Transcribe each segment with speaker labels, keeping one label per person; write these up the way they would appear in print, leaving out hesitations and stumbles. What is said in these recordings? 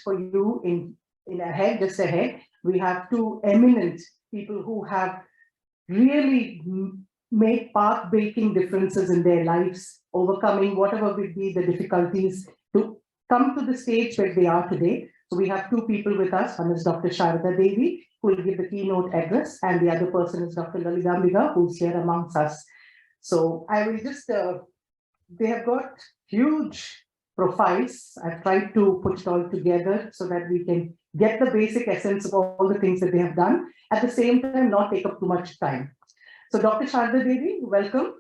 Speaker 1: for you in ahead, just ahead. We have two eminent people who have really made path-breaking differences in their lives, overcoming whatever would be the difficulties to come to the stage where they are today. So we have two people with us. One is Dr. Sharada Devi, who will give the keynote address, and the other person is Dr. Lalitambika, who's here amongst us. So I will just, they have got huge profiles. I've tried to put it all together so that we can get the basic essence of all the things that they have done, at the same time not take up too much time. So Dr. Sharada Devi, welcome.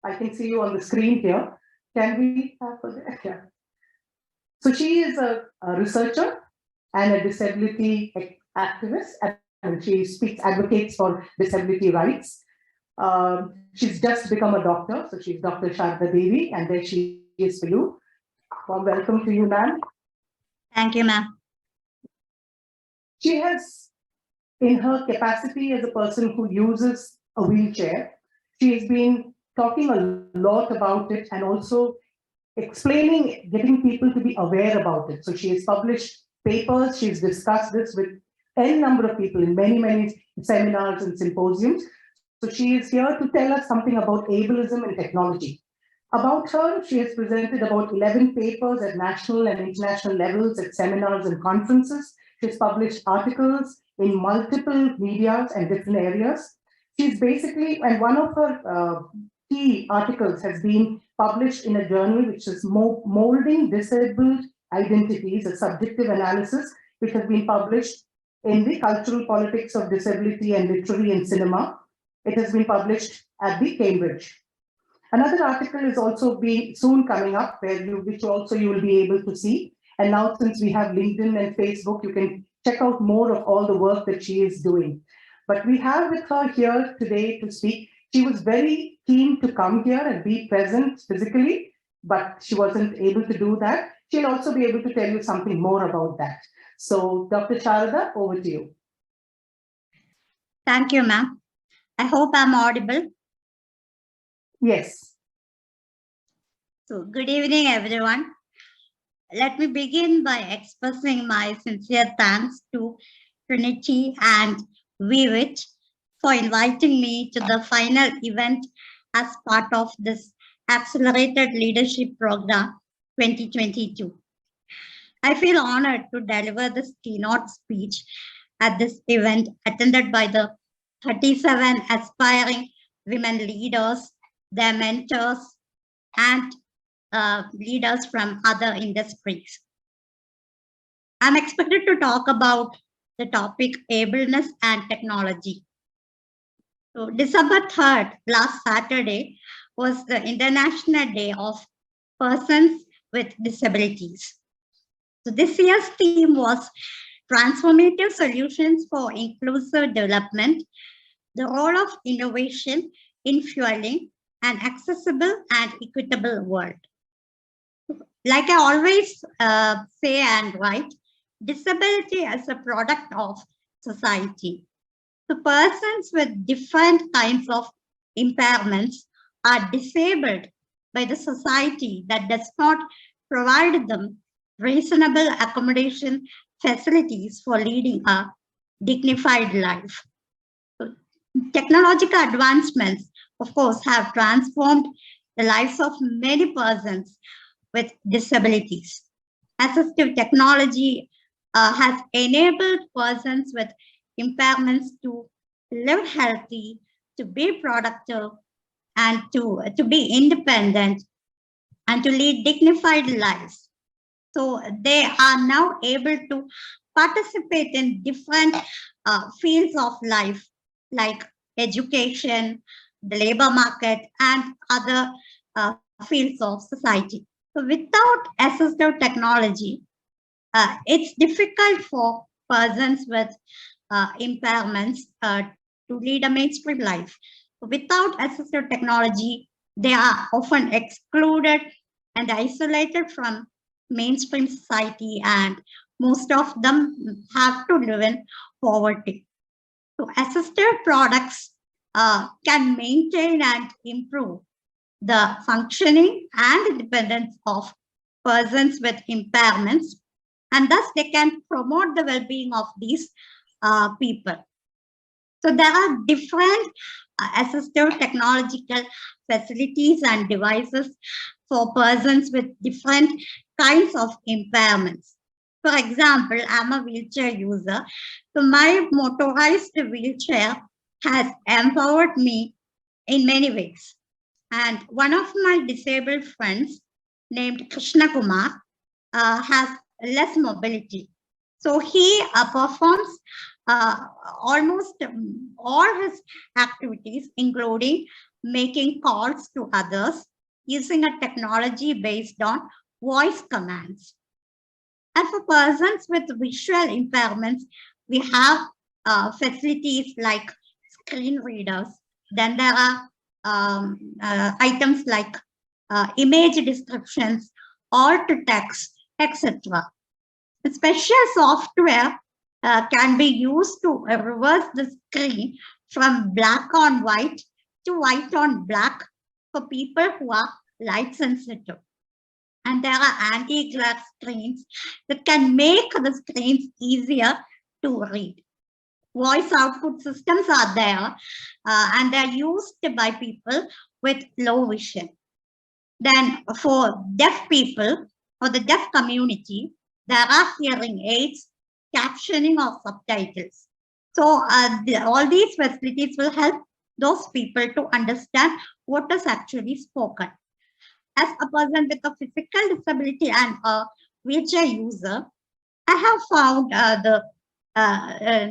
Speaker 1: I can see you on the screen here. Can we have her? Yeah. So she is a researcher and a disability activist, and she advocates for disability rights. She's just become a doctor, so she's Dr. Sharada Devi, and there she is for you. Well, welcome to you, ma'am.
Speaker 2: Thank you, ma'am.
Speaker 1: She has, in her capacity as a person who uses a wheelchair, she has been talking a lot about it and also explaining, getting people to be aware about it. So she has published papers, she's discussed this with n number of people in many seminars and symposiums. So she is here to tell us something about ableism and technology. About her, she has presented about 11 papers at national and international levels at seminars and conferences. She has published articles in multiple medias and different areas. She's basically, and one of her key articles has been published in a journal which is Molding Disabled Identities, a subjective analysis, which has been published in the Cultural Politics of Disability and Literary and Cinema. It has been published at the Cambridge. Another article is also being soon coming up, which also you will be able to see. And now, since we have LinkedIn and Facebook, you can check out more of all the work that she is doing. But we have with her here today to speak. She was very keen to come here and be present physically, but she wasn't able to do that. She'll also be able to tell you something more about that. So, Dr. Sharada, over to you.
Speaker 2: Thank you, ma'am. I hope I'm audible.
Speaker 1: Yes.
Speaker 2: So, good evening, everyone. Let me begin by expressing my sincere thanks to Trinity and WE-WIT for inviting me to the final event as part of this Accelerated Leadership Program 2022. I feel honored to deliver this keynote speech at this event attended by the 37 aspiring women leaders, their mentors, and leaders from other industries. I'm expected to talk about the topic ableness and technology. So December 3rd, last Saturday, was the International Day of Persons with Disabilities. So this year's theme was Transformative Solutions for Inclusive Development, the role of innovation in fueling an accessible and equitable world. Like I always say and write, disability is a product of society. The persons with different kinds of impairments are disabled by the society that does not provide them reasonable accommodation facilities for leading a dignified life. Technological advancements, of course, have transformed the lives of many persons with disabilities. Assistive technology has enabled persons with impairments to live healthy, to be productive, and to be independent, and to lead dignified lives. So they are now able to participate in different fields of life, like education, the labor market, and other fields of society. So without assistive technology, it's difficult for persons with impairments to lead a mainstream life. Without assistive technology, they are often excluded and isolated from mainstream society, and most of them have to live in poverty. So assistive products can maintain and improve the functioning and independence of persons with impairments and thus they can promote the well-being of these people. So there are different assistive technological facilities and devices for persons with different kinds of impairments. For example, I'm a wheelchair user, so my motorized wheelchair has empowered me in many ways. And one of my disabled friends named Krishna Kumar has less mobility. So he performs almost all his activities, including making calls to others using a technology based on voice commands. And for persons with visual impairments, we have facilities like screen readers. Then there are items like image descriptions, alt text, etc. Special software can be used to reverse the screen from black on white to white on black for people who are light sensitive. And there are anti-glare screens that can make the screens easier to read. Voice output systems are there, and they're used by people with low vision. Then for deaf people or the deaf community, there are hearing aids, captioning or subtitles. So all these facilities will help those people to understand what is actually spoken. As a person with a physical disability and a wheelchair user, I have found the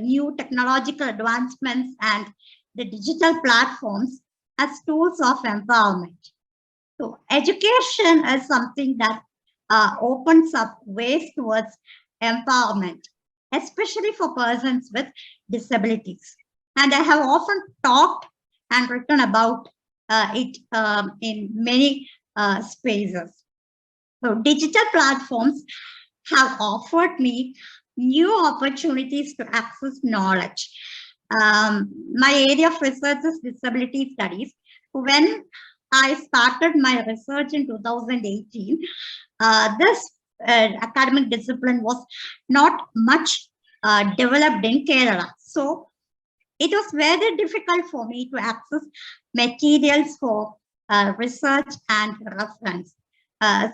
Speaker 2: new technological advancements and the digital platforms as tools of empowerment. So education is something that opens up ways towards empowerment, especially for persons with disabilities. And I have often talked and written about it in many spaces. So digital platforms have offered me new opportunities to access knowledge. My area of research is disability studies. When I started my research in 2018, this academic discipline was not much developed in Kerala. So it was very difficult for me to access materials for research and reference,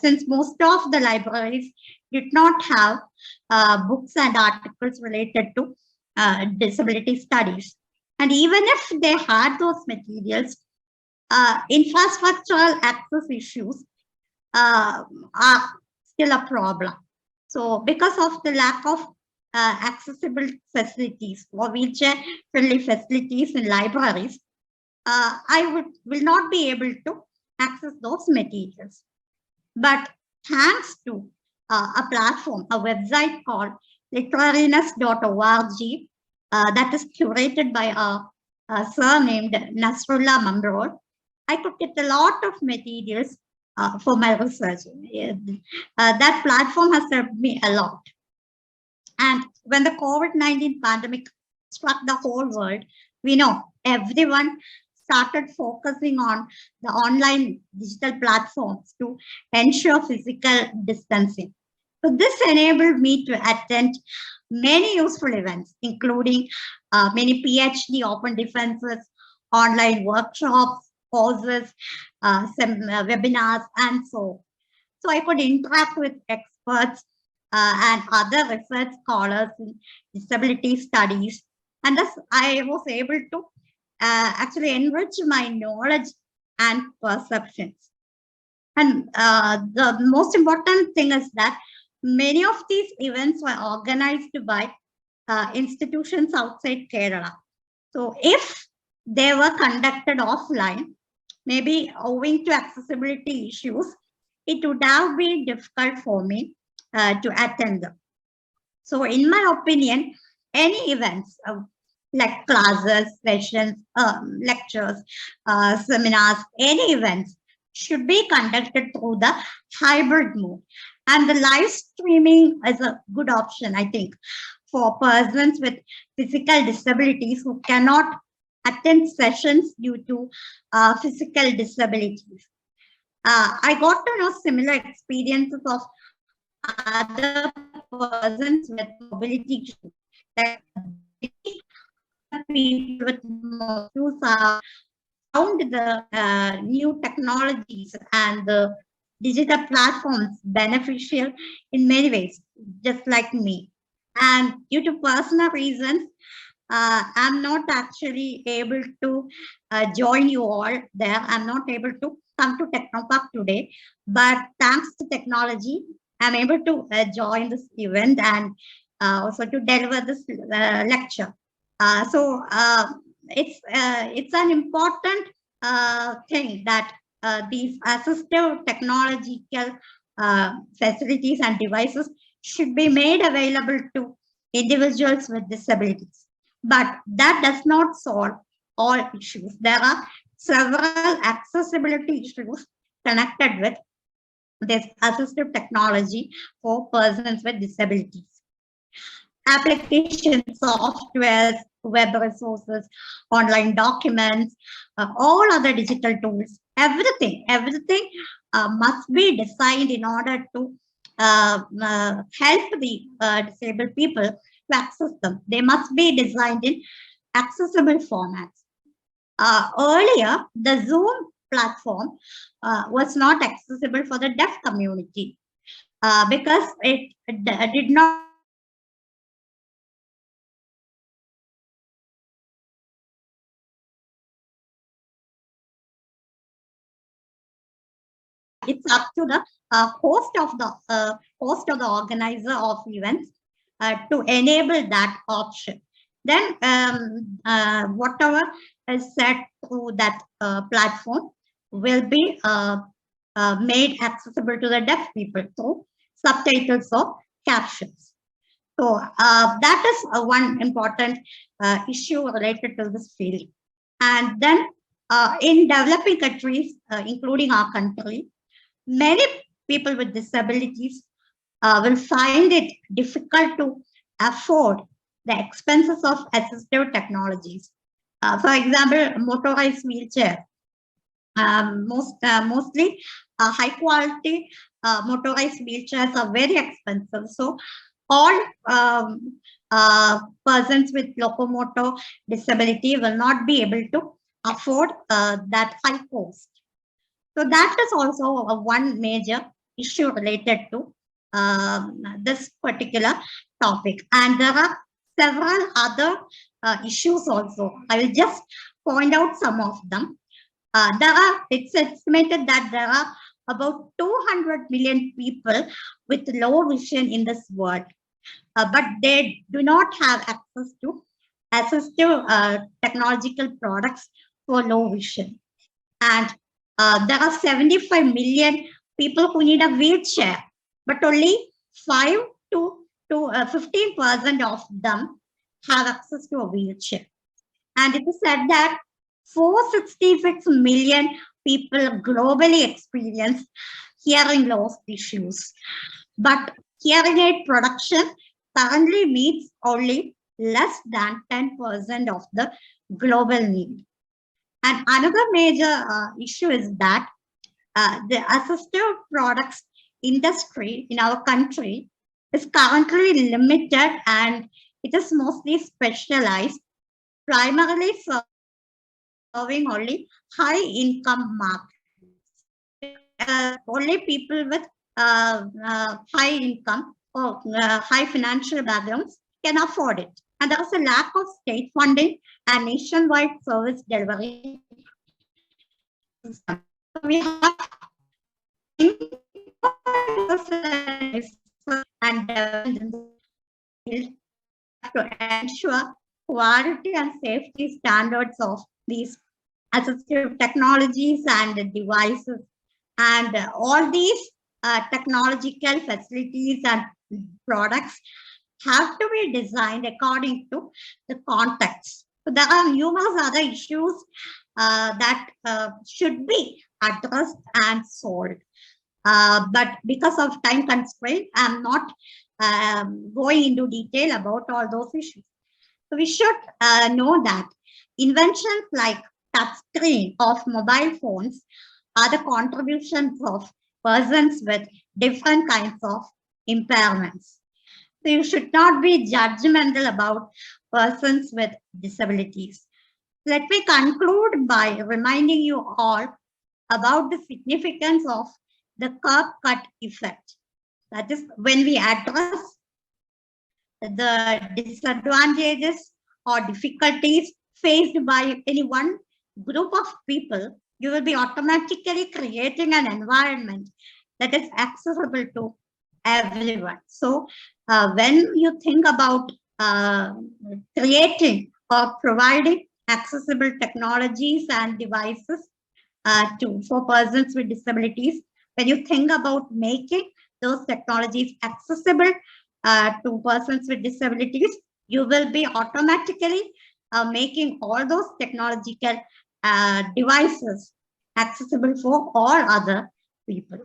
Speaker 2: since most of the libraries did not have books and articles related to disability studies. And even if they had those materials, infrastructural access issues are still a problem. So because of the lack of accessible facilities or wheelchair-friendly facilities in libraries, I will not be able to access those materials. But thanks to a platform, a website called literariness.org that is curated by a sir named Nasrullah Mamrod, I could get a lot of materials for my research. That platform has helped me a lot. And when the COVID-19 pandemic struck the whole world, we know everyone started focusing on the online digital platforms to ensure physical distancing. So this enabled me to attend many useful events, including many PhD open defenses, online workshops, courses, webinars, and so on. So I could interact with experts and other research scholars in disability studies. And thus I was able to actually enrich my knowledge and perceptions. And the most important thing is that many of these events were organized by institutions outside Kerala. So if they were conducted offline, maybe owing to accessibility issues, it would have been difficult for me to attend them. So in my opinion, any events like classes, sessions, lectures, seminars, any events should be conducted through the hybrid mode. And the live streaming is a good option, I think, for persons with physical disabilities who cannot attend sessions due to physical disabilities. I got to know similar experiences of other persons persons with mobility issues. Like people with mobility issues are found the new technologies and the digital platforms beneficial in many ways, just like me. And due to personal reasons, I'm not actually able to join you all there. I'm not able to come to Technopark today, but thanks to technology, I'm able to join this event and also to deliver this lecture. It's an important thing that these assistive technological facilities and devices should be made available to individuals with disabilities. But that does not solve all issues. There are several accessibility issues connected with this assistive technology for persons with disabilities. Application softwares, web resources, online documents, all other digital tools, everything must be designed in order to help the disabled people to access them. They must be designed in accessible formats. Earlier, the Zoom platform was not accessible for the deaf community because it did not it's up to the host of the organizer of events to enable that option. Then whatever is set through that platform will be made accessible to the deaf people through subtitles or captions. So that is one important issue related to this field. And then in developing countries, including our country, many people with disabilities will find it difficult to afford the expenses of assistive technologies. For example, motorized wheelchair. Mostly high quality motorized wheelchairs are very expensive. So all persons with locomotor disability will not be able to afford that high cost. So that is also one major issue related to this particular topic. And there are several other issues also. I will just point out some of them. It's estimated that there are about 200 million people with low vision in this world, but they do not have access to assistive technological products for low vision. And there are 75 million people who need a wheelchair, but only 5 to 15% of them have access to a wheelchair. And it is said that 466 million people globally experience hearing loss issues. But hearing aid production currently meets only less than 10% of the global need. And another major issue is that the assistive products industry in our country is currently limited and it is mostly specialized, primarily serving only high income markets. Only people with high income or high financial backgrounds can afford it. And there is a lack of state funding and nationwide service delivery system. So we have and to ensure quality and safety standards of these assistive technologies and devices. And all these technological facilities and products have to be designed according to the context. So there are numerous other issues that should be addressed and solved. But because of time constraint, I'm not going into detail about all those issues. So we should know that inventions like touchscreen of mobile phones are the contributions of persons with different kinds of impairments. So you should not be judgmental about persons with disabilities. Let me conclude by reminding you all about the significance of the curb cut effect. That is, when we address the disadvantages or difficulties faced by any one group of people, you will be automatically creating an environment that is accessible to everyone. So when you think about creating or providing accessible technologies and devices for persons with disabilities, when you think about making those technologies accessible to persons with disabilities, you will be automatically making all those technological devices accessible for all other people.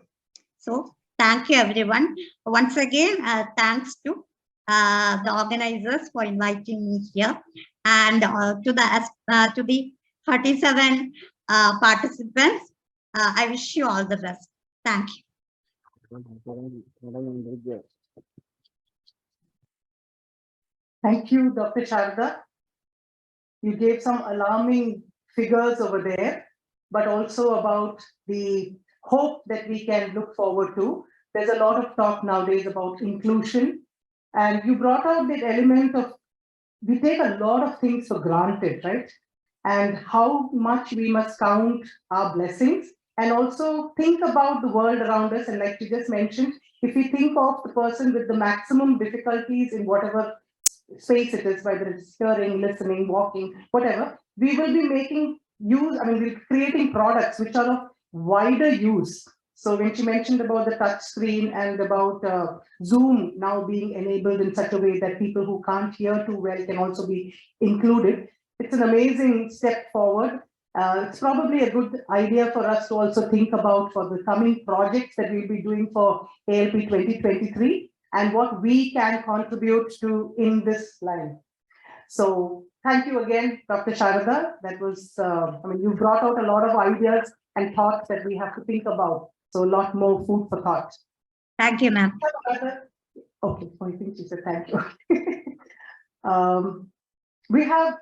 Speaker 2: So thank you, everyone. Once again, thanks to the organizers for inviting me here, and to the 37 participants. I wish you all the best. Thank you.
Speaker 1: Thank you, Dr. Sharda. You gave some alarming figures over there, but also about the hope that we can look forward to. There's a lot of talk nowadays about inclusion, and you brought out that element of we take a lot of things for granted, right? And how much we must count our blessings and also think about the world around us. And like you just mentioned, if we think of the person with the maximum difficulties in whatever space it is, whether it's hearing, listening, walking, whatever, we will be making use, we're creating products which are of wider use. So when she mentioned about the touch screen and about Zoom now being enabled in such a way that people who can't hear too well can also be included, it's an amazing step forward. It's probably a good idea for us to also think about for the coming projects that we'll be doing for ALP 2023 and what we can contribute to in this line. So thank you again, Dr. Sharada. That was, you brought out a lot of ideas and thoughts that we have to think about. So a lot more food for thought.
Speaker 2: Thank you, ma'am.
Speaker 1: Okay, I think she said thank you. We have